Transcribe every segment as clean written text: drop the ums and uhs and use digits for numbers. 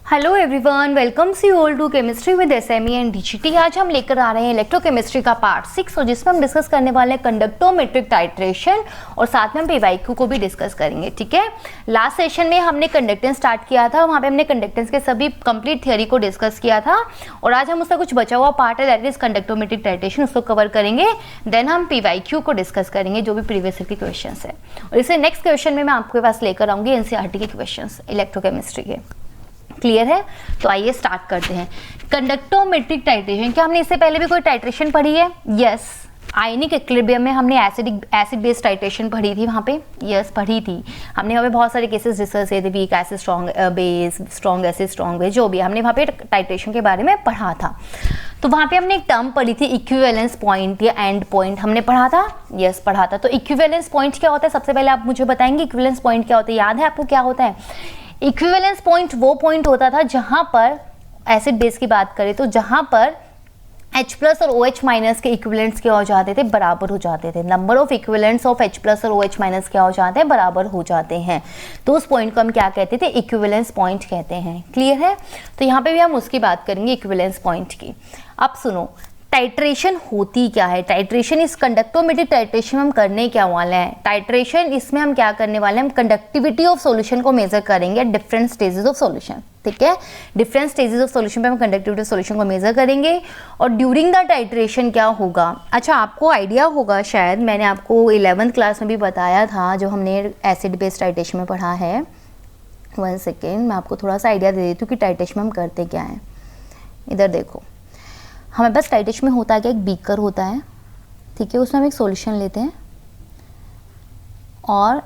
Hello everyone, welcome see all to chemistry with SME and DGT. आज हम लेकर आ रहे हैं इलेक्ट्रोकेमिस्ट्री का पार्ट 6 और जिसमें हम डिस्कस करने वाले हैं कंडक्टोमेट्रिक टाइट्रेशन और साथ में हम पीवाईक्यू को भी डिस्कस करेंगे। ठीक है, लास्ट सेशन में हमने कंडक्टेंस स्टार्ट किया था, वहाँ पे हमने कंडक्टेंस के सभी कंप्लीट थ्योरी को डिस्कस किया था और आज हम उसका कुछ बचा हुआ पार्ट है दैट इज कंडक्टोमेट्रिक टाइट्रेशन, उसको कवर करेंगे। देन हम पीवाईक्यू को डिस्कस करेंगे जो भी प्रीवियस ईयर के क्वेश्चन है और इसे नेक्स्ट क्वेश्चन में मैं आपके पास लेकर आऊंगी एनसीईआरटी के क्वेश्चन इलेक्ट्रोकेमिस्ट्री के। क्लियर है? तो आइए स्टार्ट करते हैं। कंडक्टोमेट्रिक टाइट्रेशन, क्या हमने इससे पहले भी कोई टाइट्रेशन पढ़ी है? यस, आयनिक इक्विलिब्रियम में हमने एसिड बेस टाइट्रेशन पढ़ी थी वहाँ पे। यस, पढ़ी थी हमने। वहाँ पे बहुत सारे केसेस डिस्कस किए थे, weak acid strong base, strong acid strong base, जो भी हमने वहाँ पे टाइट्रेशन के बारे में पढ़ा था। तो वहाँ पे हमने एक टर्म पढ़ी थी इक्विवेलेंस पॉइंट या एंड पॉइंट, हमने पढ़ा था। यस, पढ़ा था। तो इक्विवेलेंस पॉइंट क्या होता है? सबसे पहले आप मुझे बताएंगे इक्विवेलेंस पॉइंट क्या होता है? याद है आपको क्या होता है? इक्विवेलेंस पॉइंट वो पॉइंट होता था जहां पर एसिड बेस की बात करें तो जहां पर H प्लस और OH माइनस के इक्विवेलेंट्स क्या हो जाते थे? बराबर हो जाते थे। Number of equivalents of H plus और OH माइनस क्या हो जाते हैं? बराबर हो जाते हैं। तो उस पॉइंट को हम क्या कहते थे? इक्विवेलेंस पॉइंट कहते हैं। क्लियर है? तो यहाँ पे भी हम उसकी बात करेंगे इक्विवेलेंस पॉइंट की। अब सुनो, टाइट्रेशन होती क्या है? टाइट्रेशन इस कंडक्टोमेट्रिक टाइट्रेशन में हम करने क्या वाले हैं? टाइट्रेशन इसमें हम क्या करने वाले हैं? हम कंडक्टिविटी ऑफ सॉल्यूशन को मेजर करेंगे डिफरेंट स्टेजेस ऑफ सॉल्यूशन। ठीक है, डिफरेंट स्टेजेस ऑफ सॉल्यूशन पे हम कंडक्टिविटी ऑफ सॉल्यूशन को मेजर करेंगे और ड्यूरिंग द टाइट्रेशन क्या होगा? अच्छा, आपको आइडिया होगा शायद, मैंने आपको 11th क्लास में भी बताया था जो हमने एसिड बेस्ड टाइट्रेशन में पढ़ा है। 1 सेकेंड, मैं आपको थोड़ा सा आइडिया दे देती हूँ कि टाइट्रेशन में हम करते क्या है। इधर देखो, हमारे पास टाइट्रेशन में होता है क्या? एक बीकर होता है, ठीक है, उसमें हम एक सॉल्यूशन लेते हैं और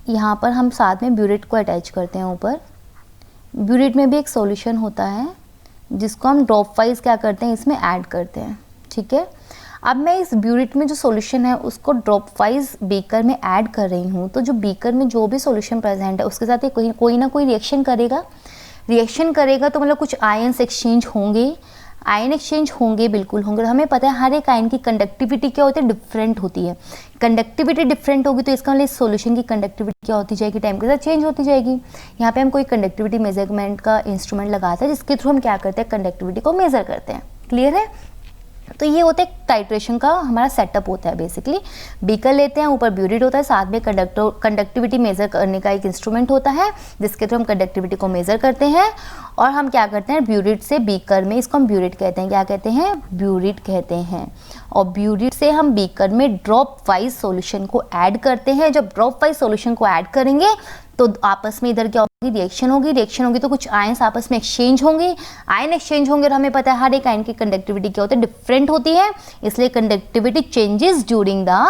यहाँ पर हम साथ में ब्यूरेट को अटैच करते हैं ऊपर। ब्यूरेट में भी एक सॉल्यूशन होता है जिसको हम ड्रॉप वाइज क्या करते हैं? इसमें ऐड करते हैं। ठीक है, अब मैं इस ब्यूरेट में जो सॉल्यूशन है उसको ड्रॉप वाइज बीकर में ऐड कर रही हूँ, तो जो बीकर में जो भी सॉल्यूशन प्रेजेंट है उसके साथ ये कोई ना कोई रिएक्शन करेगा। रिएक्शन करेगा तो मतलब कुछ आयन्स एक्सचेंज होंगे, आयन एक्सचेंज होंगे, बिल्कुल होंगे। और हमें पता है हर एक आयन की कंडक्टिविटी क्या होती है? डिफरेंट होती है। कंडक्टिविटी डिफरेंट होगी तो इसका मतलब इस सॉल्यूशन की कंडक्टिविटी क्या होती जाएगी? टाइम के साथ चेंज होती जाएगी। यहाँ पे हम कोई कंडक्टिविटी मेजरमेंट का इंस्ट्रूमेंट लगाते हैं जिसके थ्रू हम क्या करते हैं? कंडक्टिविटी को मेजर करते हैं। क्लियर है? तो ये होता है टाइट्रेशन का हमारा सेटअप होता है। बेसिकली बीकर लेते हैं, ऊपर ब्यूरेट होता है, साथ में कंडक्टिविटी मेजर करने का एक इंस्ट्रूमेंट होता है जिसके थ्रू हम कंडक्टिविटी को मेजर करते हैं और हम क्या करते हैं? ब्यूरेट से बीकर में, इसको हम ब्यूरेट कहते हैं। क्या कहते हैं? ब्यूरेट कहते हैं। और ब्यूरेट से हम बीकर में ड्रॉप वाइज सॉल्यूशन को ऐड करते हैं। जब ड्रॉप वाइज सॉल्यूशन को ऐड करेंगे तो आपस में इधर क्या होगी? रिएक्शन होगी। रिएक्शन होगी तो कुछ आयन्स आपस में एक्सचेंज होंगे। आयन एक्सचेंज होंगे और हमें पता है हर एक आयन की कंडक्टिविटी क्या होती है? डिफरेंट होती है, इसलिए conductivity changes during the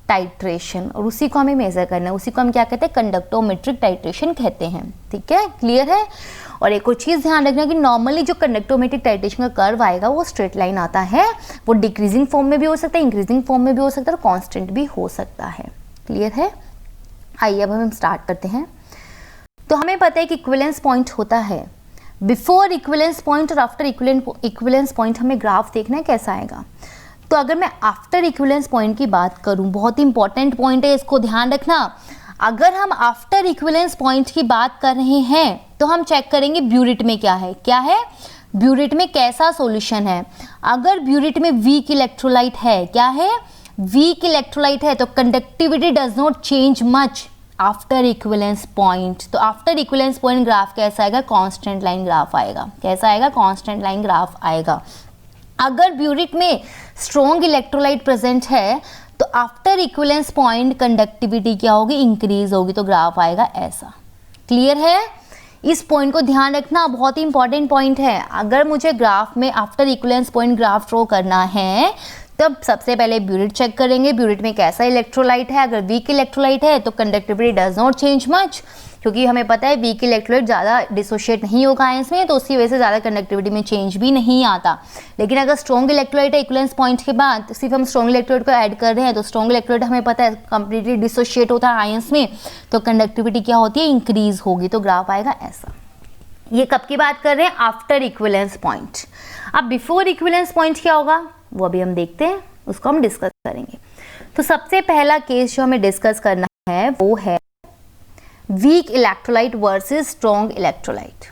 titration और उसी को हमें मेजर करना है। उसी को हम क्या कहते हैं? कंडक्टोमेट्रिक टाइट्रेशन कहते हैं। ठीक है, क्लियर है? और एक और चीज़ ध्यान रखना कि नॉर्मली जो कंडक्टोमेट्रिक टाइट्रेशन का कर्व आएगा वो स्ट्रेट लाइन आता है। वो डिक्रीजिंग फॉर्म में भी हो सकता है, इंक्रीजिंग फॉर्म में भी हो सकता है और कॉन्स्टेंट भी हो सकता है। क्लियर है? आइए अब हम स्टार्ट करते हैं। तो हमें पता है कि इक्विवेलेंस पॉइंट होता है बिफोर इक्विवेलेंस पॉइंट और आफ्टर इक्विवेलेंस पॉइंट। हमें ग्राफ देखना है कैसा आएगा। तो अगर मैं आफ्टर इक्विवेलेंस पॉइंट की बात करूं, बहुत इंपॉर्टेंट पॉइंट है, इसको ध्यान रखना। अगर हम आफ्टर इक्विवेलेंस पॉइंट की बात कर रहे हैं तो हम चेक करेंगे ब्यूरेट में क्या है। क्या है? ब्यूरेट में कैसा सॉल्यूशन है। अगर ब्यूरेट में वीक इलेक्ट्रोलाइट है, क्या है? वीक इलेक्ट्रोलाइट है, तो conductivity does not change much after equivalence point. तो आफ्टर इक्विवेलेंस पॉइंट ग्राफ कैसा आएगा? कांस्टेंट लाइन ग्राफ आएगा। कैसा आएगा? कांस्टेंट लाइन ग्राफ आएगा। अगर ब्यूरेट में स्ट्रॉन्ग इलेक्ट्रोलाइट प्रेजेंट है तो आफ्टर इक्विवेलेंस पॉइंट कंडक्टिविटी क्या होगी? इंक्रीज होगी, तो ग्राफ आएगा ऐसा। क्लियर है? इस पॉइंट को ध्यान रखना, बहुत ही इंपॉर्टेंट पॉइंट है। अगर मुझे ग्राफ में after equivalence point graph draw करना है तब सबसे पहले ब्यूरेट चेक करेंगे, ब्यूरेट में कैसा इलेक्ट्रोलाइट है। अगर वीक इलेक्ट्रोलाइट है तो conductivity does not change much, क्योंकि हमें पता है वीक इलेक्ट्रोलाइट ज़्यादा डिसोशिएट नहीं होगा आयंस में, तो उसकी वजह से ज़्यादा कंडक्टिविटी में चेंज भी नहीं आता। लेकिन अगर स्ट्रॉन्ग इलेक्ट्रोलाइट है इक्विवेलेंस पॉइंट के बाद, तो सिर्फ हम स्ट्रॉन्ग इलेक्ट्रोलाइट को ऐड कर रहे हैं, तो स्ट्रॉन्ग इलेक्ट्रोलाइट हमें पता है कंप्लीटली डिसोशिएट होता है आयंस में, तो कंडक्टिविटी क्या होती है? इंक्रीज होगी, तो ग्राफ आएगा ऐसा। ये कब की बात कर रहे हैं? After equivalence point. अब बिफोर इक्विवेलेंस पॉइंट क्या होगा वो अभी हम देखते हैं, उसको हम डिस्कस करेंगे। तो सबसे पहला केस जो हमें डिस्कस करना है वो है weak electrolyte versus strong electrolyte.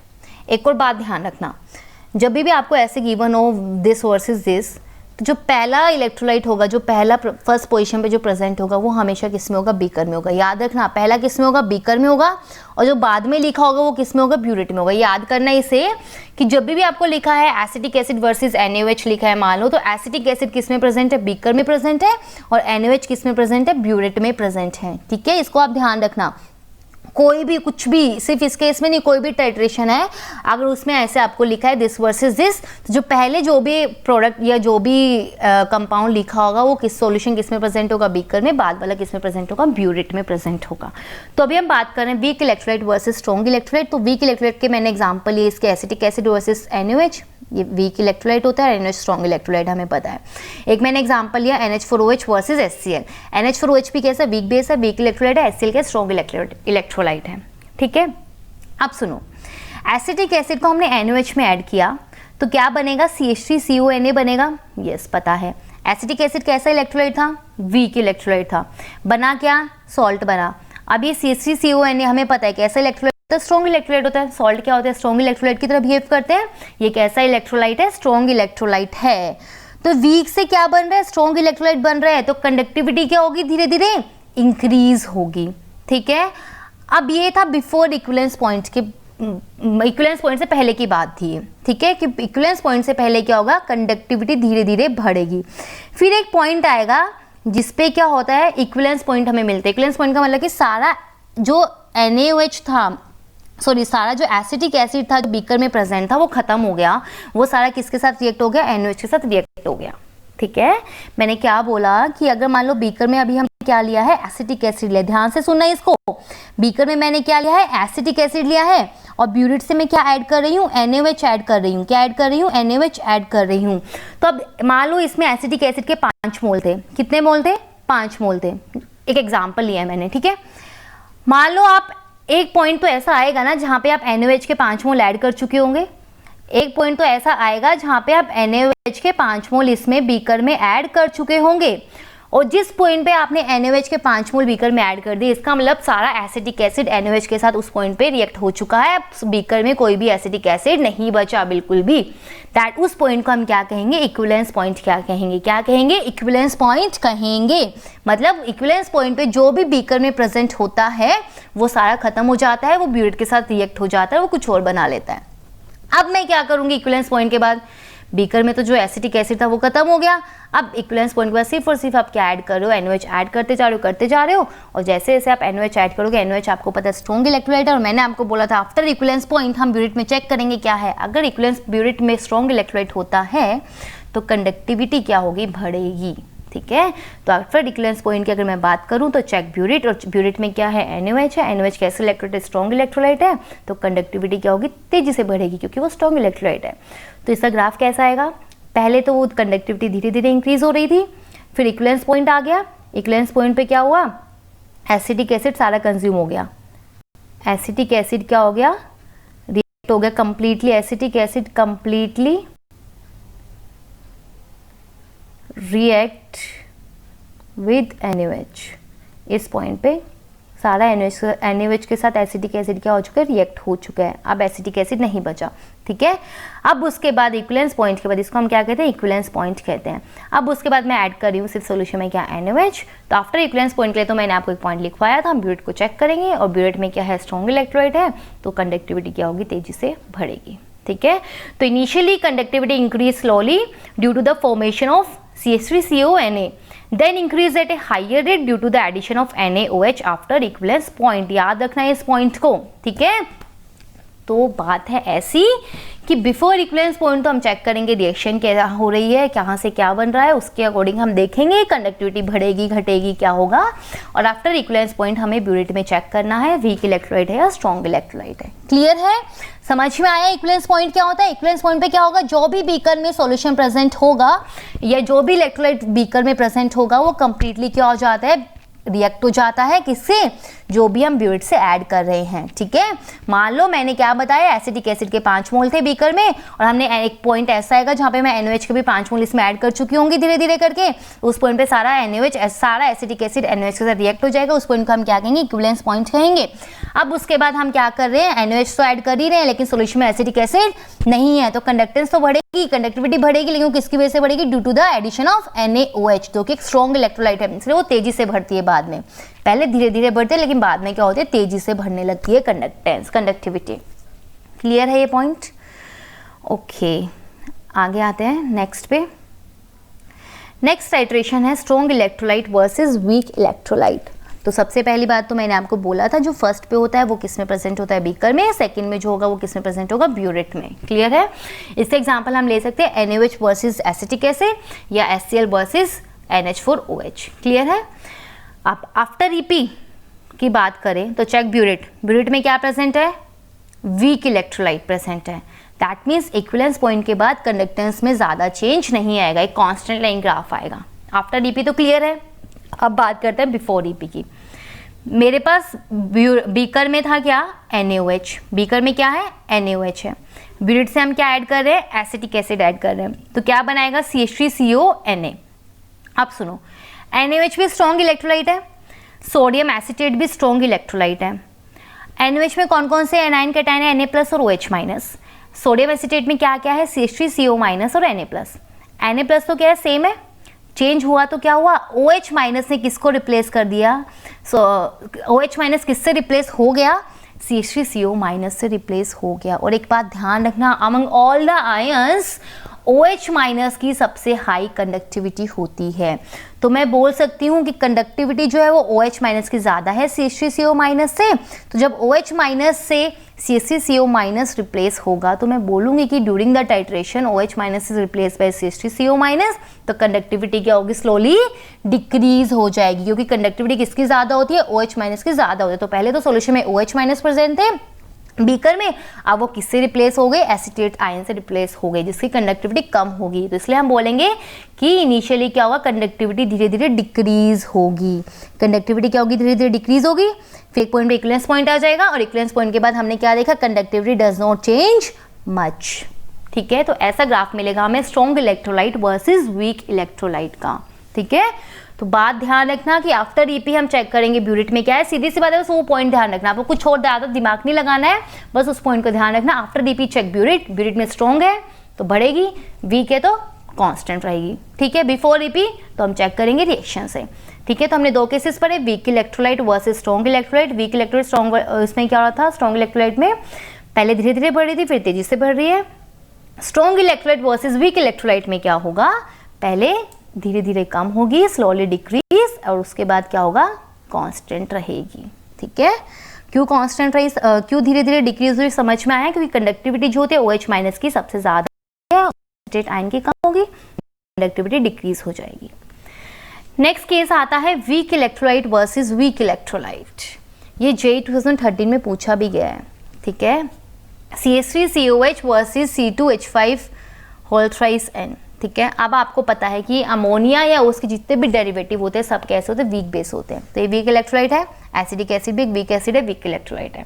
एक और बात ध्यान रखना, जब भी आपको ऐसे गिवन हो दिस वर्सेस दिस, तो जो पहला इलेक्ट्रोलाइट होगा, जो पहला फर्स्ट पोजीशन पे जो प्रेजेंट होगा, वो हमेशा किस में होगा? बीकर में होगा। याद रखना, पहला किस में होगा? बीकर में होगा, और जो बाद में लिखा होगा वो किस में होगा? ब्यूरेट में होगा। याद करना इसे कि जब भी आपको लिखा है एसिटिक एसिड वर्सेस NaOH लिखा है मान लो, तो एसिटिक एसिड किस में प्रेजेंट है? बीकर में प्रेजेंट है, और NaOH किस में प्रेजेंट है? ब्यूरेट में प्रेजेंट है। ठीक है, इसको आप ध्यान रखना। कोई भी कुछ भी, सिर्फ इस केस में नहीं, कोई भी टाइट्रेशन है, अगर उसमें ऐसे आपको लिखा है दिस वर्सेस दिस, तो जो पहले जो भी प्रोडक्ट या जो भी कंपाउंड लिखा होगा वो किस सॉल्यूशन किस में प्रेजेंट होगा? बीकर में, बाद वाला किस में प्रेजेंट होगा? ब्यूरेट में प्रेजेंट होगा। तो अभी हम बात कर रहे हैं weak electrolyte versus strong electrolyte. तो वीक इलेक्ट्रोलाइट के मैंने एग्जाम्पल लिए इसके एसिटिक एसिड वर्सेस NaOH, ये वीक इलेक्ट्रोलाइट होता है, NaOH स्ट्रॉन्ग इलेक्ट्रोलाइट हमें पता है। एक मैंने एग्जांपल लिया NH4OH वर्सेस HCl। NH4OH भी कैसा? वीक बेस है, वीक इलेक्ट्रोलाइट है, HCl के स्ट्रॉन्ग इलेक्ट्रोलाइट है। ठीक है, अब सुनो, एसिटिक एसिड को हमने NaOH में ऐड किया तो क्या बनेगा? CH3CONa बनेगा। यस, पता है। एसिटिक एसिड कैसा इलेक्ट्रोलाइट था? वीक इलेक्ट्रोलाइट था। बना क्या? सॉल्ट बना। अब ये CH3CONa हमें पता है कैसा इलेक्ट्रोलाइट तो स्ट्रॉन्ग इलेक्ट्रोलाइट होता है। सॉल्ट क्या होता है? स्ट्रॉन्ग इलेक्ट्रोलाइट की तरह बिहेव करते हैं। ये कैसा इलेक्ट्रोलाइट है? स्ट्रॉन्ग इलेक्ट्रोलाइट है। तो वीक से क्या बन रहा है? स्ट्रॉन्ग इलेक्ट्रोलाइट बन रहा है, तो कंडक्टिविटी क्या होगी? धीरे धीरे इंक्रीज होगी। ठीक है, अब ये था बिफोर इक्विवेलेंस पॉइंट के, इक्विवेलेंस पॉइंट से पहले की बात थी। ठीक है, कि इक्विवेलेंस पॉइंट से पहले क्या होगा? कंडक्टिविटी धीरे धीरे बढ़ेगी। फिर एक पॉइंट आएगा जिसपे क्या होता है? इक्विवेलेंस पॉइंट हमें मिलता है। इक्विवेलेंस पॉइंट का मतलब कि सारा जो NaOH था, सॉरी, सारा जो एसिटिक एसिड था जो बीकर में प्रेजेंट था वो खत्म हो गया। वो सारा किसके साथ रिएक्ट हो गया? NaOH के साथ रिएक्ट हो गया। ठीक है, मैंने क्या बोला कि अगर मान लो बीकर में अभी हम क्या लिया है? एसिटिक एसिड लिया। ध्यान से सुनना इसको, बीकर में मैंने क्या लिया है? एसिटिक एसिड लिया है, और ब्यूरेट से मैं क्या ऐड कर रही हूँ? NaOH ऐड कर रही हूँ। क्या ऐड कर रही हूँ? NaOH ऐड कर रही हूँ। तो अब मान लो इसमें एसिटिक एसिड के 5 मोल थे। कितने मोल थे? 5 मोल थे। एक एग्जाम्पल लिया है मैंने। ठीक है, मान लो आप, एक पॉइंट तो ऐसा आएगा ना जहाँ पे आप NaOH के 5 मोल ऐड कर चुके होंगे। एक पॉइंट तो ऐसा आएगा जहाँ पे आप NaOH के 5 मोल इसमें बीकर में ऐड कर चुके होंगे, और जिस पॉइंट पे आपने NaOH के 5 मोल बीकर में ऐड कर दिए, इसका मतलब सारा एसिटिक एसिड NaOH के साथ उस पॉइंट पे रिएक्ट हो चुका है। अब बीकर में कोई भी एसिटिक एसिड नहीं बचा बिल्कुल भी। दैट उस पॉइंट को हम क्या कहेंगे? Equivalence point. क्या कहेंगे? क्या कहेंगे? इक्विवेलेंस पॉइंट कहेंगे। मतलब इक्विवेलेंस पॉइंट पे जो भी बीकर में प्रेजेंट होता है वो सारा खत्म हो जाता है, वो ब्यूरेट के साथ रिएक्ट हो जाता है, वो कुछ और बना लेता है। अब मैं क्या करूंगी इक्विवेलेंस पॉइंट के बाद? बीकर में तो जो एसिटिक एसिड था वो खत्म हो गया। अब इक्विवेलेंस पॉइंट के बाद सिर्फ और सिर्फ आप क्या ऐड कर रहे हो? NaOH ऐड करते जा रहे हो, और जैसे जैसे आप NaOH ऐड करोगे, NaOH आपको पता है स्ट्रॉन्ग इलेक्ट्रोलाइट है, और मैंने आपको बोला था आफ्टर इक्विवेलेंस पॉइंट हम ब्यूरेट में चेक करेंगे क्या है। अगर इक्विवेलेंस ब्यूरेट में स्ट्रॉन्ग इलेक्ट्रोलाइट होता है तो कंडक्टिविटी क्या होगी? बढ़ेगी। ठीक है, तो आफ्टर इक्विवेलेंस पॉइंट की अगर मैं बात करूं तो चेक ब्यूरेट, और ब्यूरेट में क्या है? NaOH है। NaOH कैसे इलेक्ट्रोलाइट? स्ट्रॉन्ग इलेक्ट्रोलाइट है, तो कंडक्टिविटी क्या होगी? तेजी से बढ़ेगी क्योंकि वो स्ट्रॉन्ग इलेक्ट्रोलाइट है। तो इसका ग्राफ कैसा आएगा? पहले तो वो कंडक्टिविटी धीरे धीरे इंक्रीज हो रही थी, फिर इक्विवेलेंस पॉइंट आ गया। इक्विवेलेंस पॉइंट पे क्या हुआ? एसिटिक एसिड सारा कंज्यूम हो गया। एसिटिक एसिड क्या हो गया? रिएक्ट हो गया completely. Acetic acid completely react with NaOH। इस पॉइंट पे सारा NaOH के साथ एसिटिक एसिड क्या हो चुका है? रिएक्ट हो चुका है। अब एसिटिक एसिड नहीं बचा। ठीक है, अब उसके बाद इक्विवेलेंस पॉइंट के बाद इसको हम क्या कहते हैं? इक्विवेलेंस पॉइंट कहते हैं। अब उसके बाद मैं ऐड कर रही हूँ सिर्फ सोल्यूशन में क्या? NaOH। तो आफ्टर इक्विवेलेंस पॉइंट के लिए तो मैंने आपको एक पॉइंट लिखवाया था, हम ब्यूरेट को चेक करेंगे, और ब्यूरेट में क्या है? स्ट्रॉन्ग इलेक्ट्रोलाइट है, तो कंडक्टिविटी क्या होगी? तेजी से बढ़ेगी। ठीक है, तो initially conductivity increase slowly due to the formation of CH3CONa, then increase at a higher rate due to the addition of NaOH after equivalence point। याद रखना है इस पॉइंट को। ठीक है, तो बात है ऐसी कि बिफोर इक्विवेलेंस पॉइंट तो हम चेक करेंगे रिएक्शन क्या हो रही है, कहाँ से क्या बन रहा है, उसके अकॉर्डिंग हम देखेंगे कंडक्टिविटी बढ़ेगी घटेगी क्या होगा। और आफ्टर इक्विवेलेंस पॉइंट हमें ब्यूरेट में चेक करना है वीक इलेक्ट्रोलाइट है या स्ट्रॉन्ग इलेक्ट्रोलाइट है। क्लियर है? समझ में आया इक्विवेलेंस पॉइंट क्या होता है? इक्विवेलेंस पॉइंट पे क्या होगा? जो भी बीकर में सॉल्यूशन प्रेजेंट होगा या जो भी इलेक्ट्रोलाइट बीकर में प्रेजेंट होगा वो कंप्लीटली क्या हो जाता है? रिएक्ट हो जाता है किससे? जो भी हम ब्यूरेट से ऐड कर रहे हैं, ठीक है। मान लो मैंने क्या बताया, एसिटिक एसिड के 5 मोल थे बीकर में, और हमने एक पॉइंट ऐसा आएगा जहाँ पे मैं NaOH के भी 5 मोल इसमें ऐड कर चुकी होंगी धीरे धीरे करके। उस पॉइंट पे सारा NaOH, सारा एसिटिक एसिड NaOH के साथ रिएक्ट हो जाएगा। उस पॉइंट को हम क्या कहेंगे, इक्विवेलेंस पॉइंट कहेंगे। अब उसके बाद हम क्या कर रहे हैं, NaOH तो ऐड कर ही रहे हैं, लेकिन सोल्यूशन में एसिटिक एसिड नहीं है, तो कंडक्टेंस तो बढ़ेगी, कंडक्टिविटी बढ़ेगी, लेकिन किसकी वजह से बढ़ेगी, due to the addition of NaOH, जो कि एक स्ट्रॉन्ग इलेक्ट्रोलाइट है, इसलिए वो तेजी से बढ़ती है बाद में। पहले धीरे धीरे बढ़ते हैं, लेकिन बाद में क्या होती है, तेजी से बढ़ने लगती है कंडक्टेंस, कंडक्टिविटी। क्लियर है ये पॉइंट? ओके, आगे आते हैं नेक्स्ट पे। नेक्स्ट टाइट्रेशन है strong electrolyte versus weak electrolyte. तो सबसे पहली बात तो मैंने आपको बोला था, जो फर्स्ट पे होता है वो किस में प्रेजेंट होता है, बीकर में। सेकंड में जो होगा वो किस में प्रेजेंट होगा, ब्यूरेट में। क्लियर है? इससे एग्जांपल हम ले सकते हैं NaOH वर्सेस एसिटिक एसिड, या HCl वर्सेस NH4OH। क्लियर है? आप आफ्टर EP की बात करें तो चेक ब्यूरेट। ब्यूरेट में क्या प्रेजेंट है, वीक इलेक्ट्रोलाइट प्रेजेंट है। दैट मीन्स इक्विवेलेंस पॉइंट के बाद कंडक्टेंस में ज़्यादा चेंज नहीं आएगा, एक कांस्टेंट लाइन ग्राफ आएगा। आफ्टर EP तो क्लियर है। अब बात करते हैं बिफोर EP की। मेरे पास बीकर में था क्या, NaOH। बीकर में क्या है, NaOH है। ब्यूरेट से हम क्या ऐड कर रहे हैं, एसिटिक एसिड ऐड कर रहे हैं, तो क्या बनाएगा, CH3CONa। अब सुनो, NaOH भी स्ट्रॉन्ग इलेक्ट्रोलाइट है, सोडियम एसिटेट भी स्ट्रॉन्ग इलेक्ट्रोलाइट है। NaOH में कौन कौन से एनाइन कैटाइन है, Na+ और OH-। सोडियम एसिटेट में क्या क्या है, CH3CO- और Na+। Na+ तो क्या है, सेम है, चेंज हुआ तो क्या हुआ, OH- ने किसको रिप्लेस कर दिया, OH- किससे रिप्लेस हो गया, CH3CO- से रिप्लेस हो गया। और एक बात ध्यान रखना, among all the ions OH- की सबसे हाई कंडक्टिविटी होती है। तो मैं बोल सकती हूँ कि कंडक्टिविटी जो है वो OH- की ज़्यादा है CH3CO- से। तो जब OH- से CH3CO- रिप्लेस होगा, तो मैं बोलूँगी कि during the titration OH- is replace by CH3CO-, तो कंडक्टिविटी क्या होगी, स्लोली डिक्रीज हो जाएगी, क्योंकि कंडक्टिविटी किसकी ज़्यादा होती है, OH- की ज़्यादा होती है। तो पहले तो सोल्यूशन में OH- प्रेजेंट थे बीकर में, अब वो किससे रिप्लेस हो गए, एसिटेट आयन से रिप्लेस हो गए, जिसकी कंडक्टिविटी कम होगी। तो इसलिए हम बोलेंगे कि इनिशियली क्या होगा, कंडक्टिविटी धीरे धीरे डिक्रीज होगी। कंडक्टिविटी क्या होगी, धीरे धीरे डिक्रीज होगी। फिर एक पॉइंट पे इक्विवेलेंस पॉइंट आ जाएगा, और इक्विवेलेंस पॉइंट के बाद हमने क्या देखा, conductivity does not change much. ठीक है, तो ऐसा ग्राफ मिलेगा हमें strong electrolyte versus weak electrolyte का। ठीक है, तो बात ध्यान रखना कि आफ्टर EP हम चेक करेंगे ब्यूरेट में क्या है, सीधी सी बात है, बस वो पॉइंट ध्यान रखना, आपको कुछ और ज़्यादा दिमाग नहीं लगाना है, बस उस पॉइंट को ध्यान रखना। After EP check burette, burette में स्ट्रॉन्ग है तो बढ़ेगी, वीक है तो कांस्टेंट रहेगी। ठीक है, बिफोर EP तो हम चेक करेंगे रिएक्शन से। ठीक है, तो हमने दो केसेस पढ़े, weak electrolyte versus strong electrolyte. Weak electrolyte strong, इसमें क्या हो रहा था, स्ट्रॉन्ग इलेक्ट्रोलाइट में पहले धीरे धीरे बढ़ रही थी, फिर तेजी से बढ़ रही है। Strong electrolyte versus weak electrolyte में क्या होगा, पहले धीरे धीरे कम होगी, स्लोली डिक्रीज, और उसके बाद क्या होगा, कांस्टेंट रहेगी। ठीक है, क्यों कांस्टेंट रही, क्यों धीरे धीरे डिक्रीज हुई, समझ में आया, क्योंकि कंडक्टिविटी जो होती है OH- की सबसे ज्यादा है, एसिटेट आयन की कम होगी, कंडक्टिविटी डिक्रीज हो जाएगी। नेक्स्ट केस आता है weak electrolyte versus weak electrolyte. ये JEE 2013 में पूछा भी गया है। ठीक है, CH3COH versus C2H5 whole thrice N। ठीक है, अब आपको पता है कि अमोनिया या उसके जितने भी डेरिवेटिव होते हैं सब कैसे होते हैं, वीक बेस होते हैं। तो ये वीक इलेक्ट्रोलाइट है, एसिडिक एसिड भी वीक एसिड है, वीक इलेक्ट्रोलाइट है।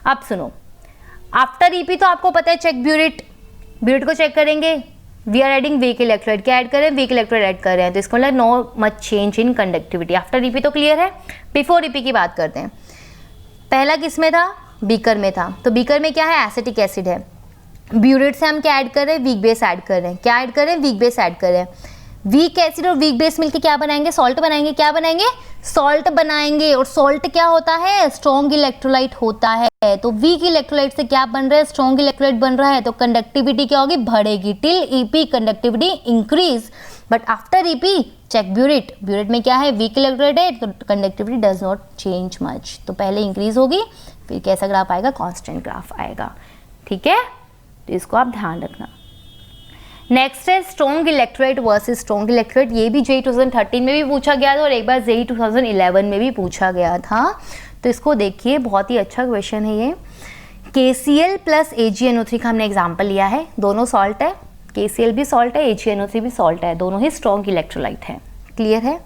अब सुनो, आफ्टर EP तो आपको पता है चेक ब्यूरेट, ब्यूरेट को चेक करेंगे, we are adding weak electrolyte, क्या ऐड कर रहे हैं, वीक इलेक्ट्रोलाइट ऐड कर रहे हैं, तो इसको मतलब no much change in conductivity. After EP तो क्लियर है। बिफोर EP की बात करते हैं, पहला किस में था, बीकर में था, तो बीकर में क्या है, एसिटिक एसिड है। ब्यूरेट से हम क्या ऐड कर रहे हैं, वीक बेस ऐड कर रहे हैं, क्या ऐड कर रहे हैं, वीक बेस ऐड कर रहे हैं। वीक एसिड और वीक बेस मिलकर क्या बनाएंगे, सॉल्ट बनाएंगे, क्या बनाएंगे, सॉल्ट बनाएंगे। और सॉल्ट क्या होता है, स्ट्रॉन्ग इलेक्ट्रोलाइट होता है। तो वीक इलेक्ट्रोलाइट से क्या बन रहा है, स्ट्रॉन्ग इलेक्ट्रोलाइट बन रहा है, तो कंडक्टिविटी क्या होगी, बढ़ेगी, till EP conductivity increase. But after EP check burette, burette में क्या है, वीक इलेक्ट्रोलाइट है, तो conductivity does not change much. तो पहले इंक्रीज होगी, फिर कैसा ग्राफ आएगा, कांस्टेंट ग्राफ आएगा। ठीक है, तो इसको आप ध्यान रखना। नेक्स्ट है strong electrolyte versus strong electrolyte. ये भी JEE 2013 में भी पूछा गया था, और एक बार JEE 2011 में भी पूछा गया था। तो इसको देखिए, बहुत ही अच्छा क्वेश्चन है ये। KCl प्लस AgNO3 का हमने एग्जाम्पल लिया है, दोनों सॉल्ट है, KCl भी सॉल्ट है, AgNO3 भी सॉल्ट है, दोनों ही स्ट्रॉन्ग इलेक्ट्रोलाइट है। क्लियर है,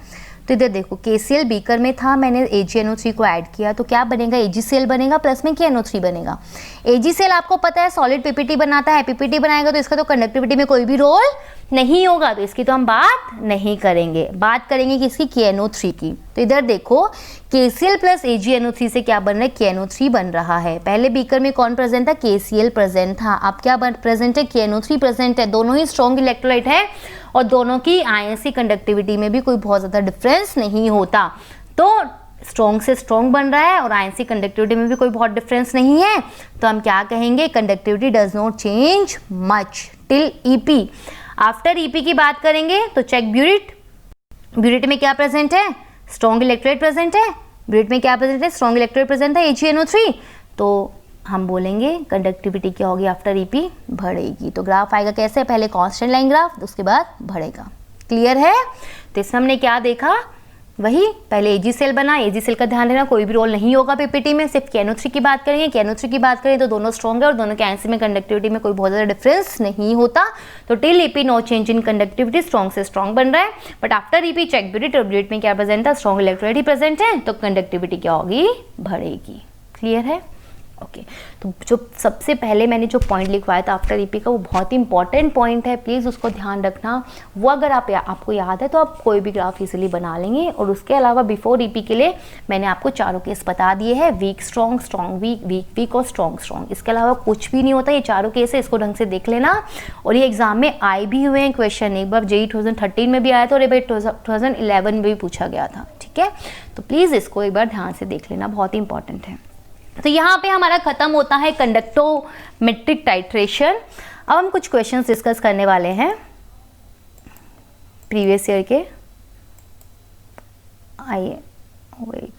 तो इधर देखो KCl बीकर में था, मैंने AgNO3 को ऐड किया तो क्या बनेगा, AgCl बनेगा प्लस में KNO3 बनेगा। AgCl आपको पता है सॉलिड PPT बनाता है, PPT बनाएगा तो इसका तो कंडक्टिविटी में कोई भी रोल नहीं होगा, तो इसकी तो हम बात नहीं करेंगे, बात करेंगे किसकी, KNO3 की। तो इधर देखो KCl प्लस AgNO3 से क्या बन रहा है, KNO3 बन रहा है। पहले बीकर में कौन प्रेजेंट था, KCl प्रेजेंट था, अब क्या प्रेजेंट है, KNO3 प्रेजेंट है। दोनों ही स्ट्रॉन्ग इलेक्ट्रोलाइट है और दोनों की आयंसी कंडक्टिविटी में भी कोई बहुत ज़्यादा डिफरेंस नहीं होता, तो स्ट्रॉन्ग से स्ट्रॉन्ग बन रहा है और आयंसी कंडक्टिविटी में भी कोई बहुत डिफरेंस नहीं है, तो हम क्या कहेंगे, conductivity does not change much till EP। After EP की बात करेंगे तो चेक ब्यूरिट, ब्यूरिट में क्या प्रेजेंट है, स्ट्रॉन्ग इलेक्ट्रोलाइट प्रेजेंट है, ब्यूरिट में क्या प्रेजेंट है, स्ट्रॉन्ग इलेक्ट्रोलाइट प्रेजेंट है AgNO3, तो हम बोलेंगे कंडक्टिविटी क्या होगी आफ्टर EP, बढ़ेगी। तो ग्राफ आएगा कैसे, पहले कांस्टेंट लाइन ग्राफ, उसके बाद बढ़ेगा। क्लियर है। तो इसमें हमने क्या देखा, वही पहले AgCl बना, AgCl का ध्यान देना कोई भी रोल नहीं होगा PPT में, सिर्फ KNO3 की बात करेंगे। KNO3 की बात करें तो दोनों स्ट्रॉन्ग है और दोनों के आयंसी में कंडक्टिविटी में कोई बहुत ज़्यादा डिफरेंस नहीं होता, तो till EP no change in conductivity, strong से स्ट्रॉन्ग बन रहा है। But after EP check burette, और ब्यूरिट में क्या प्रेजेंट था, स्ट्रॉन्ग इलेक्ट्रोलाइट ही प्रेजेंट है, तो कंडक्टिविटी क्या होगी, बढ़ेगी। क्लियर है। ओके तो जो सबसे पहले मैंने जो पॉइंट लिखवाया था आफ्टर EP का, वो बहुत ही इंपॉर्टेंट पॉइंट है, प्लीज़ उसको ध्यान रखना। वो अगर आपको याद है तो आप कोई भी ग्राफ इजीली बना लेंगे। और उसके अलावा बिफोर EP के लिए मैंने आपको चारों केस बता दिए हैं, weak strong, strong weak, weak weak और स्ट्रॉन्ग स्ट्रॉन्ग। इसके अलावा कुछ भी नहीं होता, ये चारों केस है, इसको ढंग से देख लेना। और ये एग्जाम में आए भी हुए हैं क्वेश्चन, एक बार JEE 2013 में भी आया था और एक बार 2011 में भी पूछा गया था। ठीक है, तो प्लीज़ इसको एक बार ध्यान से देख लेना, बहुत ही इंपॉर्टेंट है। तो यहाँ पे हमारा खत्म होता है कंडक्टोमेट्रिक टाइट्रेशन। अब हम कुछ क्वेश्चंस डिस्कस करने वाले हैं प्रीवियस ईयर के। आइए वेट,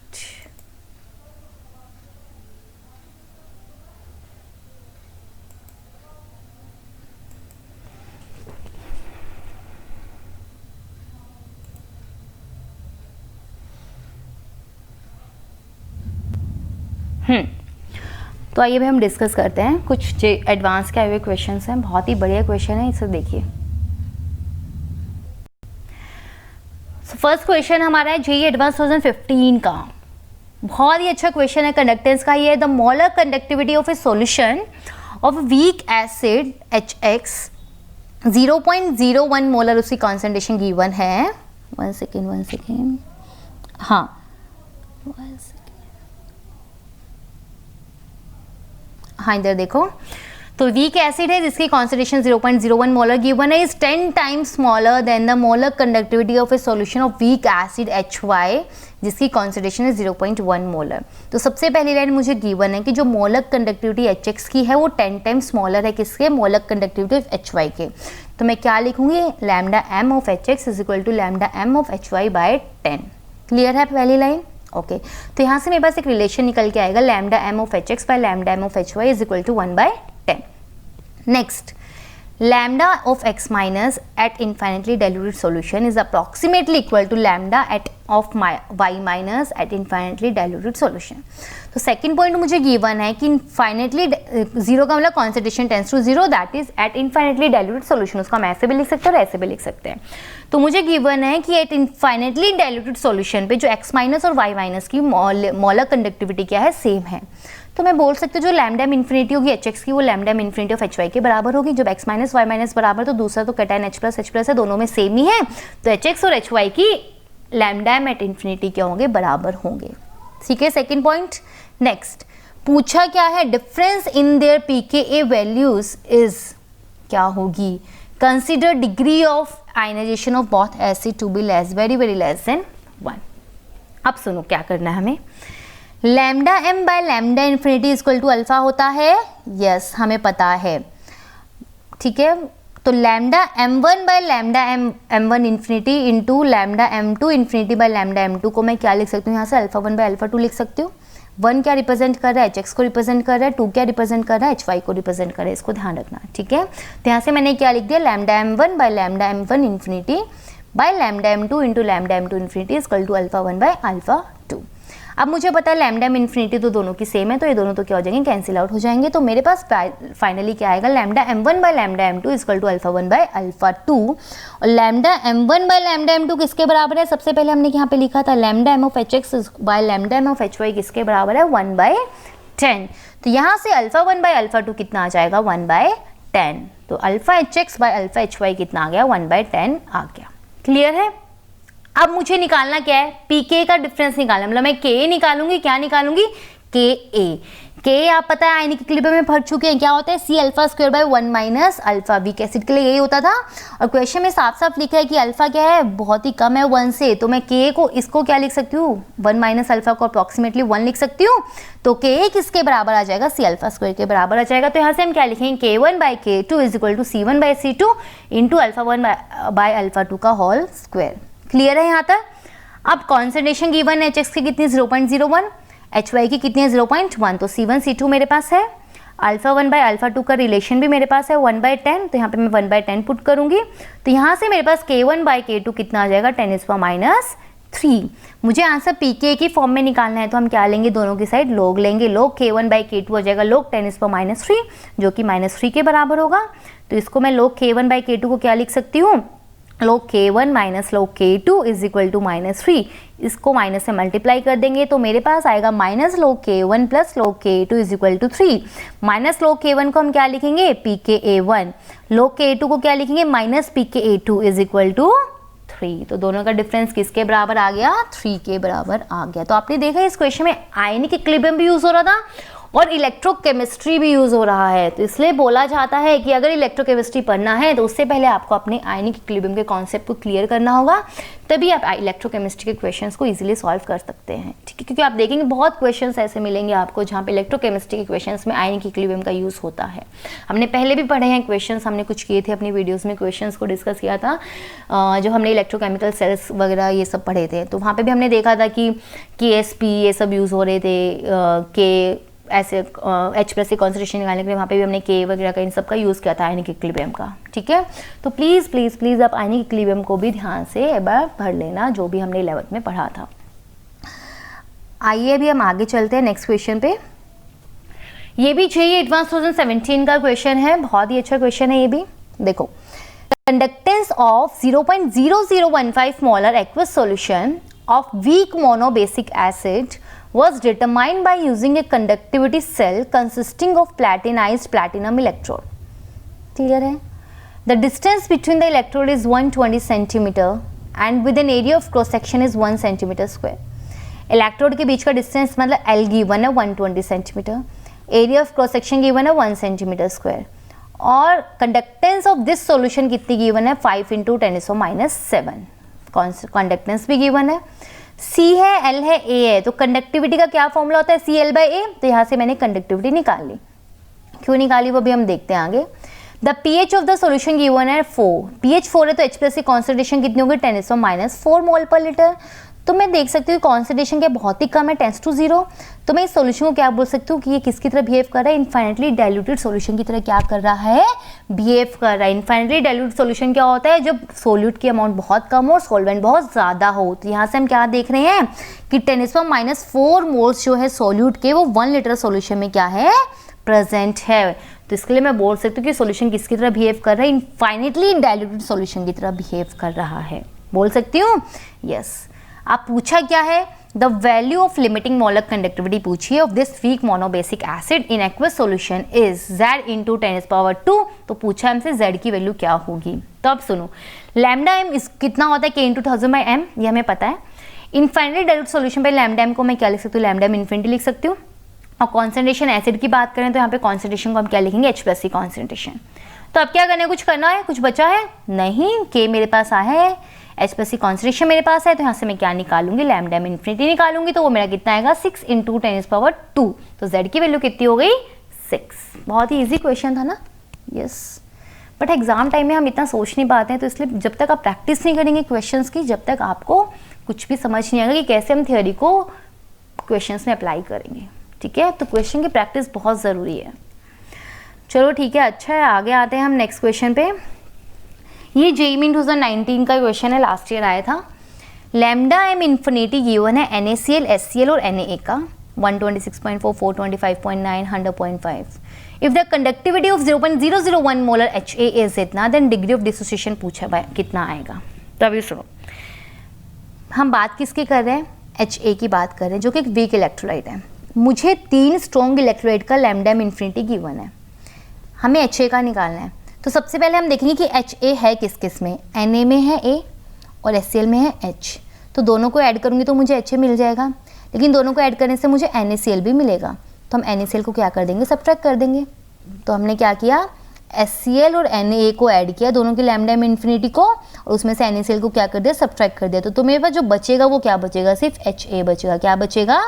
तो आइए भाई हम डिस्कस करते हैं कुछ एडवांस के आए हुए क्वेश्चन हैं, बहुत ही बढ़िया क्वेश्चन है, इसे देखिए। फर्स्ट क्वेश्चन हमारा है JEE एडवांस 2015 का, बहुत ही अच्छा क्वेश्चन है कंडक्टेंस का। ये है the molar conductivity of A solution of weak acid HX 0.01 molar, उसकी कॉन्सेंट्रेशन गिवन है। वन सेकेंड, हाँ हाँ इधर देखो, तो वीक एसिड है जिसकी कॉन्सेंट्रेशन 0.01 मोलर गिवन है, is 10 times smaller than the molar conductivity of A solution of weak acid HY जिसकी कॉन्सेंट्रेशन है 0.1 मोलर। तो सबसे पहली लाइन मुझे गिवन है कि जो मोलर कंडक्टिविटी HX की है वो 10 टाइम्स स्मॉलर है किसके, मोलर कंडक्टिविटी ऑफ HY के। तो मैं क्या लिखूंगी, lambda m of HX is equal to lambda m of HY by 10। Clear है पहली लाइन। ओके तो यहाँ से मेरे पास एक रिलेशन निकल के आएगा, lambda m of HX by lambda m of HY is equal to 1/10। Next, lambda of x minus at infinitely diluted solution is approximately equal to lambda of y minus at infinitely diluted solution। तो second point मुझे given है कि infinitely, zero का मतलब concentration tends to zero, that is at infinitely diluted solution. उसको हम ऐसे भी लिख सकते हैं और ऐसे भी लिख सकते हैं। तो मुझे गिवन है कि एट इनफाइनेटली डाइल्यूटेड सॉल्यूशन पे जो x माइनस और y माइनस की मोलर कंडक्टिविटी क्या है, सेम है। तो मैं बोल सकती हूँ जो लैम्डा m इन्फिनिटी होगी HX की वो lambda m infinity of HY के बराबर होगी। जब x माइनस y माइनस बराबर, तो दूसरा तो कैटायन H प्लस है, दोनों में सेम ही है, तो HX और HY की लैम्डा m एट इन्फिनिटी क्या होंगे, बराबर होंगे। ठीक है, सेकेंड पॉइंट। नेक्स्ट पूछा क्या है, difference in their pKa values is क्या होगी, consider degree of ionisation of both acid to be less, very very less than 1। अब सुनो क्या करना है हमें, lambda m by lambda infinity equal to alpha होता है, यस हमें पता है। ठीक है, तो lambda m1 by lambda m1 infinity into lambda m2 infinity by lambda m2 को मैं क्या लिख सकती हूँ, यहाँ से अल्फा 1 बाय अल्फा 2 लिख सकती हूँ। 1 क्या रिप्रेजेंट कर रहा है, HX को रिप्रेजेंट कर रहा है, 2 क्या रिप्रेजेंट कर रहा है, HY को रिप्रेजेंट कर रहा है, इसको ध्यान रखना। ठीक है, तो यहाँ से मैंने क्या लिख दिया, lambda m1 by lambda m1 infinity by lambda m2 into lambda m2 infinity equal to alpha 1 by alpha 2। अब मुझे पता है लैम्डा m इन्फिनिटी तो दोनों की सेम है, तो ये दोनों तो क्या हो जाएंगे, कैंसिल आउट हो जाएंगे। तो मेरे पास फाइनली क्या आएगा, lambda m1 by lambda m2 equal to alpha 1 by alpha 2। और lambda m1 by lambda m2 किसके बराबर है, सबसे पहले हमने यहाँ पे लिखा था lambda m of hx by lambda m of hy किसके बराबर है, 1 बाय 10। तो यहाँ से अल्फा 1 बाय अल्फा 2 कितना आ जाएगा, 1 बाय 10। तो alpha hx by alpha hy कितना आ गया, 1 बाय 10 आ गया। क्लियर है। अब मुझे निकालना क्या है, pk का डिफरेंस निकालना, मतलब मैं ka निकालूंगी, क्या निकालूंगी, ka आप पता है आयनिक इक्विलिब्रियम में पढ़ चुके हैं, क्या होता है, C alpha square by 1 minus alpha. Weak acid के लिए यही होता था। और क्वेश्चन में साफ साफ लिखा है कि अल्फा क्या है, बहुत ही कम है 1 से, तो मैं ka को इसको क्या लिख सकती हूँ, 1 माइनस अल्फा को अप्रॉक्सीमेटली 1 लिख सकती हूँ। तो ka किसके बराबर आ जाएगा, C अल्फा स्क्वायर के बराबर आ जाएगा। तो यहाँ से हम क्या लिखेंगे, k1 by k2 is equal to C1 by C2 into alpha 1 by alpha 2 का होल स्क्वायर। क्लियर है यहाँ तक। अब कॉन्सेंट्रेशन गिवन है, hx की कितनी 0.01, hy की कितनी है 0.1, तो C1 C2 मेरे पास है। अल्फा 1 बाय अल्फा 2 का रिलेशन भी मेरे पास है 1 बाय 10, तो यहाँ पे मैं 1 बाय 10 पुट करूंगी। तो यहाँ से मेरे पास k1 बाय k2 कितना आ जाएगा, 10⁻³ मुझे आंसर pk की फॉर्म में निकालना है, तो हम क्या लेंगे, दोनों की साइड log लेंगे। log k1 बाय k2 हो जाएगा log 10⁻³ जो कि -3 के बराबर होगा। तो इसको मैं log k1 बाय k2 को क्या लिख सकती हूँ, log k1 minus log k2 is equal to -3। इसको माइनस से मल्टीप्लाई कर देंगे तो मेरे पास आएगा minus log k1 plus log k2 is equal to 3। Minus log k1 को हम क्या लिखेंगे, pka1, log k2 को क्या लिखेंगे, minus pka2 is equal to 3। तो दोनों का डिफरेंस किसके बराबर आ गया, 3 के बराबर आ गया। तो आपने देखा इस क्वेश्चन में आयनिक इक्विलिब्रियम भी यूज हो रहा था और इलेक्ट्रोकेमिस्ट्री भी यूज हो रहा है। तो इसलिए बोला जाता है कि अगर इलेक्ट्रोकेमिस्ट्री पढ़ना है तो उससे पहले आपको अपने आयनिक इक्विलिब्रियम के कॉन्सेप्ट को क्लियर करना होगा, तभी आप इलेक्ट्रोकेमिस्ट्री के क्वेश्चंस को इजीली सॉल्व कर सकते हैं। ठीक है, क्योंकि आप देखेंगे बहुत क्वेश्चंस ऐसे मिलेंगे आपको जहाँ पे इलेक्ट्रोकेमिस्ट्री के क्वेश्चंस में आयनिक इक्विलिब्रियम का यूज होता है। हमने पहले भी पढ़े हैं क्वेश्चंस, हमने कुछ किए थे अपनी वीडियोज़ में, क्वेश्चंस को डिस्कस किया था जो हमने इलेक्ट्रोकेमिकल सेल्स वगैरह ये सब पढ़े थे। तो वहाँ पर भी हमने देखा था कि KSP ये सब यूज़ हो रहे थे, ऐसे H+ की कॉन्सेंट्रेशन निकालने के लिए वहाँ पे भी हमने K वगैरह का इन सब का यूज़ किया था आयनिक इक्विलिब्रियम का। ठीक है, तो प्लीज़ प्लीज़ प्लीज़ आप आयनिक इक्विलिब्रियम को भी ध्यान से एक बार पढ़ लेना, जो भी हमने 11th में पढ़ा था। आइए अभी हम आगे चलते हैं नेक्स्ट क्वेश्चन पे। ये भी चाहिए एडवांस 2017 का क्वेश्चन है, बहुत ही अच्छा क्वेश्चन है ये भी। देखो, conductance of 0.0015 molar aqueous solution of weak monobasic acid was determined by using a conductivity cell consisting of platinized platinum electrode. Clear है? The distance between the electrode is 120 centimeter and with an area of cross section is 1 centimeter square. Electrode के बीच का distance मतलब L given है 120 centimetre, area of cross section given है 1 centimetre square, और conductance of this solution कितनी given है 5 × 10⁻⁷। Conductance भी given है, C है, L है, A है। तो कंडक्टिविटी का क्या फॉर्मूला होता है, CL/A। तो यहाँ से मैंने कंडक्टिविटी निकाल ली, क्यों निकाली वो भी हम देखते हैं आगे। The pH of the solution given है 4, pH 4 है तो H+ की कॉन्सेंट्रेशन कितनी होगी 10⁻⁴ मोल पर लीटर। तो मैं देख सकती हूँ कॉन्सेंट्रेशन क्या बहुत ही कम है 10�0। तो मैं इस सॉल्यूशन को क्या बोल सकती हूँ कि ये किसकी तरह बिहेव कर रहा है, इनफाइनाइटली डाइल्यूटेड सॉल्यूशन की तरह क्या कर रहा है, बिहेव कर रहा है। इनफाइनाइटली डाइल्यूटेड सॉल्यूशन क्या होता है, जब सोल्यूट की अमाउंट बहुत कम हो और सॉल्वेंट बहुत ज़्यादा हो। तो यहाँ से हम क्या देख रहे हैं कि 10⁻⁴ मोल्स जो है सोल्यूट के वो 1 लीटर सॉल्यूशन में क्या है, प्रेजेंट है। तो इसके लिए मैं बोल सकती हूँ कि सॉल्यूशन किसकी तरह बिहेव कर रहा है, इनफाइनाइटली डाइल्यूटेड सॉल्यूशन की तरह बिहेव कर रहा है। बोल सकती हूँ, यस। आप पूछा क्या है, the value of limiting molar conductivity पूछिए of this weak monobasic acid in aqueous solution is Z × 10⁻²। तो पूछा हमसे Z की वैल्यू क्या होगी। तो अब सुनो, लैम्डा m कितना होता है, K × 1000/m, ये हमें पता है। इनफाइनाइटली डाइल्यूटेड सॉल्यूशन पे लैम्डा m को मैं क्या लिख सकती हूँ, लैम्डा m इन्फिनिटी लिख सकती हूँ। और कॉन्सेंट्रेशन एसिड की बात करें तो यहाँ पे कॉन्सेंट्रेशन को हम क्या लिखेंगे, H+ की कॉन्सेंट्रेशन। तो अब क्या करना है, कुछ करना है, कुछ बचा है नहीं, K मेरे पास आया है, H+ की कॉन्सेंट्रेशन मेरे पास है, तो यहाँ से मैं क्या निकालूंगी, लैम्डा m इन्फिनिटी निकालूंगी। तो वो मेरा कितना आएगा 6 × 10⁻²। तो Z की वैल्यू कितनी हो गई 6। बहुत ही इजी क्वेश्चन था ना, यस। बट एग्जाम टाइम में हम इतना सोच नहीं पाते हैं, तो इसलिए जब तक आप प्रैक्टिस नहीं करेंगे क्वेश्चंस की, जब तक आपको कुछ भी समझ नहीं आएगा कि कैसे हम थियोरी को क्वेश्चंस में अप्लाई करेंगे। ठीक है, तो क्वेश्चन की प्रैक्टिस बहुत ज़रूरी है। चलो ठीक है, अच्छा है, आगे आते हैं हम नेक्स्ट क्वेश्चन पे। ये JEE 2019 का क्वेश्चन है, लास्ट ईयर आया था। लैम्डा एम इन्फिनिटी गिवन है NaCl, HCl और Na का 126.4, 425.9, 100.5. If the conductivity of 0.001 molar HA is इतना, then degree of dissociation पूछा है कितना आएगा. तभी सुनो, हम बात किसकी कर रहे हैं? HA की बात कर रहे हैं, जो कि एक वीक इलेक्ट्रोलाइट है. मुझे 3 स्ट्रॉन्ग इलेक्ट्रोलाइट का लैम्डा एम इन्फिनिटी गिवन है, हमें HA का निकालना है. तो सबसे पहले हम देखेंगे कि HA है किस किस में. Na में है A और HCl में है H. तो दोनों को ऐड करूँगी तो मुझे HA मिल जाएगा, लेकिन दोनों को ऐड करने से मुझे NaCl भी मिलेगा. तो हम NaCl को क्या कर देंगे? सब्ट्रैक्ट कर देंगे. तो हमने क्या किया? HCl और Na को ऐड किया, दोनों के लैम्डा एम इन्फिनिटी को, और उसमें से NaCl को क्या कर दिया? सब्ट्रैक्ट कर दिया. तो मेरे पास जो बचेगा वो क्या बचेगा? सिर्फ HA बचेगा. क्या बचेगा?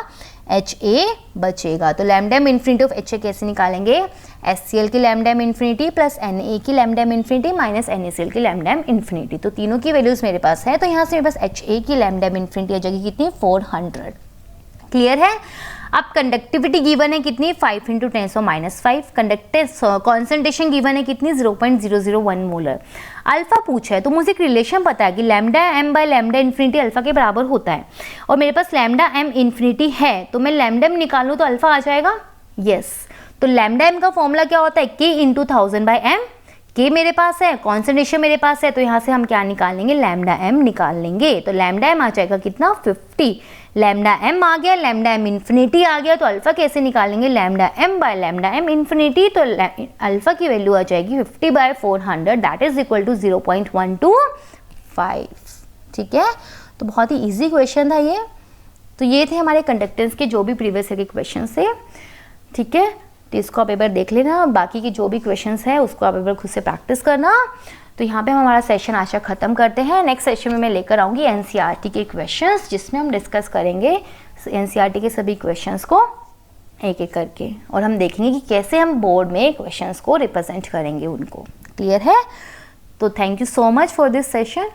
HA बचेगा. तो lambda M infinity of HA कैसे निकालेंगे? HCl की lambda M infinity plus Na की lambda M infinity minus NaCl की लैम्डा एम इन्फिनिटी. तो तीनों की वैल्यूज मेरे पास है, तो यहाँ से मेरे पास HA की लैम्डा एम इन्फिनिटी आ जाएगी कितनी? 400. क्लियर है? अब कंडक्टिविटी गिवन है कितनी? 5 × 10⁻⁵. कंडक्टेंस कॉन्सेंट्रेशन गिवन है कितनी? 0.001 मोलर. अल्फा पूछा है, तो मुझे एक रिलेशन पता है कि lambda M by lambda infinity alpha के बराबर होता है, और मेरे पास लैम्डा एम इन्फिनिटी है, तो मैं लैम्डा एम निकालूँ तो अल्फा आ जाएगा. यस. तो लैम्डा एम का फॉर्मूला क्या होता है? K × 1000/m. K मेरे पास है, कॉन्सेंट्रेशन मेरे पास है, तो यहाँ से हम क्या निकाल लेंगे? लैम्डा एम निकाल लेंगे. तो लैम्डा एम आ जाएगा कितना? 50. लैम्डा एम आ गया, लैम्डा एम इन्फिनिटी आ गया, तो अल्फा कैसे निकालेंगे? Lambda M by lambda M infinity. तो अल्फा की वैल्यू आ जाएगी 50/400, दैट इज इक्वल टू 0.125. ठीक है, तो बहुत ही ईजी क्वेश्चन था ये. तो ये थे हमारे कंडक्टेंस के जो भी प्रीवियस ईयर के क्वेश्चन थे. ठीक है, तो इसको आप एक बार देख लेना, बाकी की जो भी क्वेश्चंस है उसको आप एक बार खुद से प्रैक्टिस करना. तो यहाँ पे हम हमारा सेशन आज ख़त्म करते हैं. नेक्स्ट सेशन में मैं लेकर आऊँगी NCERT के क्वेश्चंस, जिसमें हम डिस्कस करेंगे NCERT के सभी क्वेश्चंस को एक एक करके, और हम देखेंगे कि कैसे हम बोर्ड में क्वेश्चंस को रिप्रेजेंट करेंगे उनको. क्लियर है? तो thank you so much for this session.